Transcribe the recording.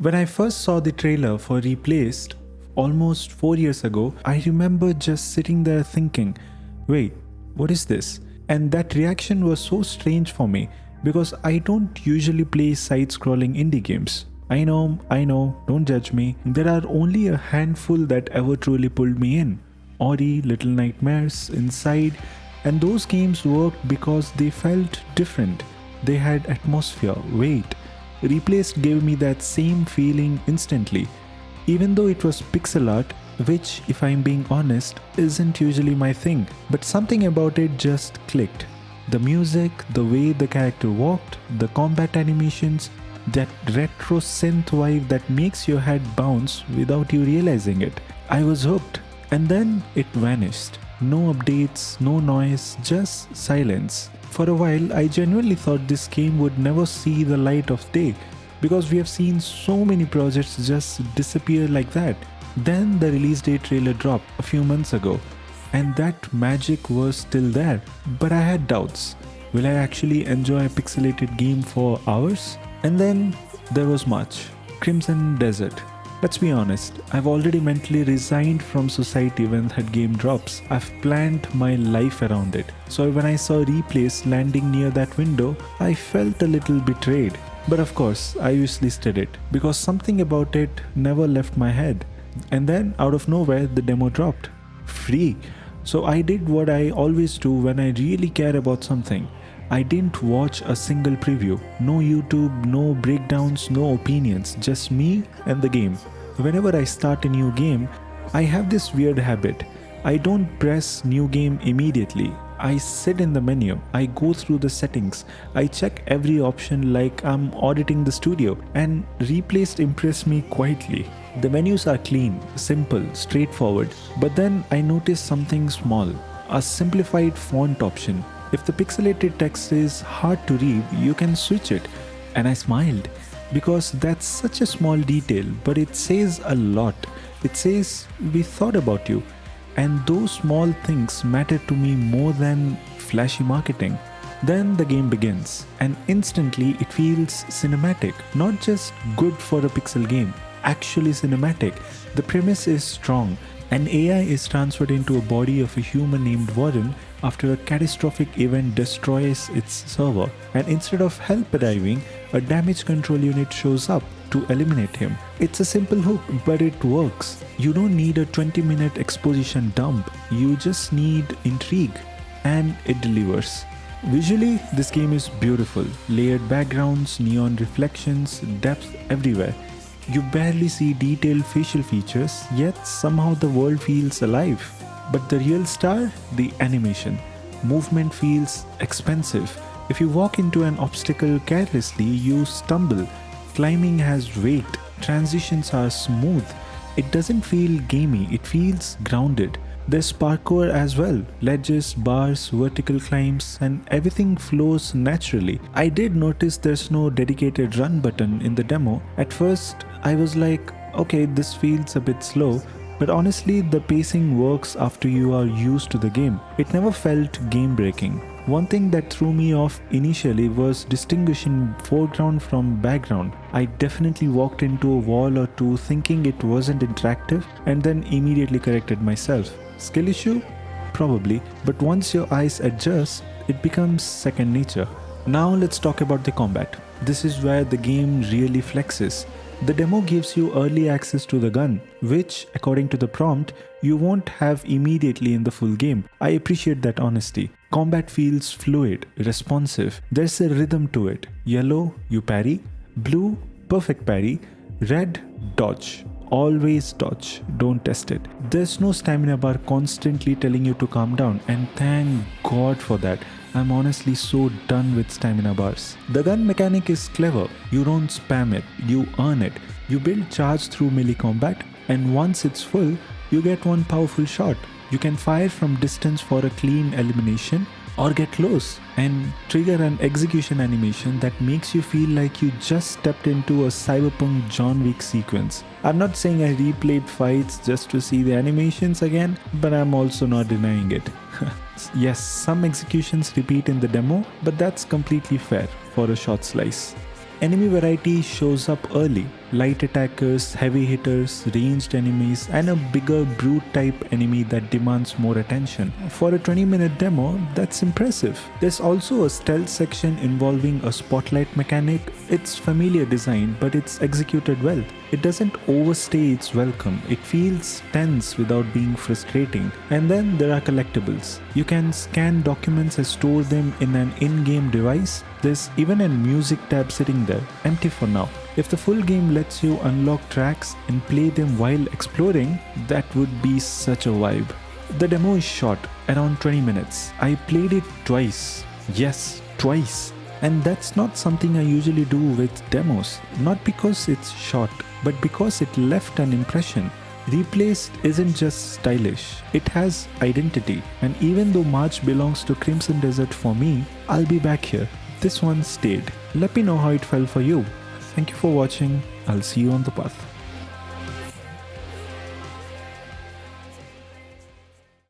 When I first saw the trailer for Replaced almost 4 years ago, I remember just sitting there thinking, wait, what is this? And that reaction was so strange for me because I don't usually play side scrolling indie games. I know, don't judge me. There are only a handful that ever truly pulled me in. Ori, Little Nightmares, Inside, and those games worked because they felt different. They had atmosphere, weight. Replaced gave me that same feeling instantly, even though it was pixel art, which, if I'm being honest, isn't usually my thing. But something about it just clicked. The music, the way the character walked, the combat animations, that retro synth vibe that makes your head bounce without you realizing it. I was hooked. And then it vanished. No updates, no noise, just silence. For a while, I genuinely thought this game would never see the light of day because we have seen so many projects just disappear like that. Then the release date trailer dropped a few months ago, and that magic was still there. But I had doubts. Will I actually enjoy a pixelated game for hours? And then there was much. Crimson Desert. Let's be honest, I've already mentally resigned from society when that game drops. I've planned my life around it. So when I saw Replace landing near that window, I felt a little betrayed. But of course, I listed it because something about it never left my head. And then out of nowhere, the demo dropped. Free. So I did what I always do when I really care about something. I didn't watch a single preview. No YouTube, no breakdowns, no opinions, just me and the game. Whenever I start a new game, I have this weird habit. I don't press new game immediately. I sit in the menu, I go through the settings, I check every option like I'm auditing the studio, and Replaced impressed me quietly. The menus are clean, simple, straightforward, but then I noticed something small, a simplified font option. If the pixelated text is hard to read, you can switch it. And I smiled because that's such a small detail, but it says a lot. It says, we thought about you. And those small things matter to me more than flashy marketing. Then the game begins, and instantly it feels cinematic, not just good for a pixel game, actually cinematic. The premise is strong. An AI is transferred into a body of a human named Warren after a catastrophic event destroys its server, and instead of help arriving, a damage control unit shows up to eliminate him. It's a simple hook, but it works. You don't need a 20-minute exposition dump, you just need intrigue, and it delivers. Visually, this game is beautiful. Layered backgrounds, neon reflections, depth everywhere. You barely see detailed facial features, yet somehow the world feels alive. But the real star? The animation. Movement feels expensive. If you walk into an obstacle carelessly, you stumble. Climbing has weight. Transitions are smooth. It doesn't feel gamey, it feels grounded. There's parkour as well, ledges, bars, vertical climbs, and everything flows naturally. I did notice there's no dedicated run button in the demo. At first, I was like, okay, this feels a bit slow, but honestly, the pacing works after you are used to the game. It never felt game-breaking. One thing that threw me off initially was distinguishing foreground from background. I definitely walked into a wall or two thinking it wasn't interactive and then immediately corrected myself. Skill issue? Probably, but once your eyes adjust, it becomes second nature. Now let's talk about the combat. This is where the game really flexes. The demo gives you early access to the gun, which, according to the prompt, you won't have immediately in the full game. I appreciate that honesty. Combat feels fluid, responsive. There's a rhythm to it. Yellow, you parry. Blue, perfect parry. Red, dodge. Always dodge, don't test it. There's no stamina bar constantly telling you to calm down, and thank God for that. I'm honestly so done with stamina bars. The gun mechanic is clever. You don't spam it, you earn it. You build charge through melee combat, and once it's full, you get one powerful shot. You can fire from distance for a clean elimination, or get close and trigger an execution animation that makes you feel like you just stepped into a cyberpunk John Wick sequence. I'm not saying I replayed fights just to see the animations again, but I'm also not denying it. Yes, some executions repeat in the demo, but that's completely fair for a short slice. Enemy variety shows up early. Light attackers, heavy hitters, ranged enemies, and a bigger brute type enemy that demands more attention. For a 20-minute demo, that's impressive. There's also a stealth section involving a spotlight mechanic. It's familiar design, but it's executed well. It doesn't overstay its welcome. It feels tense without being frustrating. And then there are collectibles. You can scan documents and store them in an in-game device. There's even a music tab sitting there, empty for now. If the full game lets you unlock tracks and play them while exploring, that would be such a vibe. The demo is short, around 20 minutes. I played it twice. Yes, twice. And that's not something I usually do with demos. Not because it's short, but because it left an impression. Replaced isn't just stylish, it has identity. And even though March belongs to Crimson Desert for me, I'll be back here. This one stayed. Let me know how it felt for you. Thank you for watching. I'll see you on the path.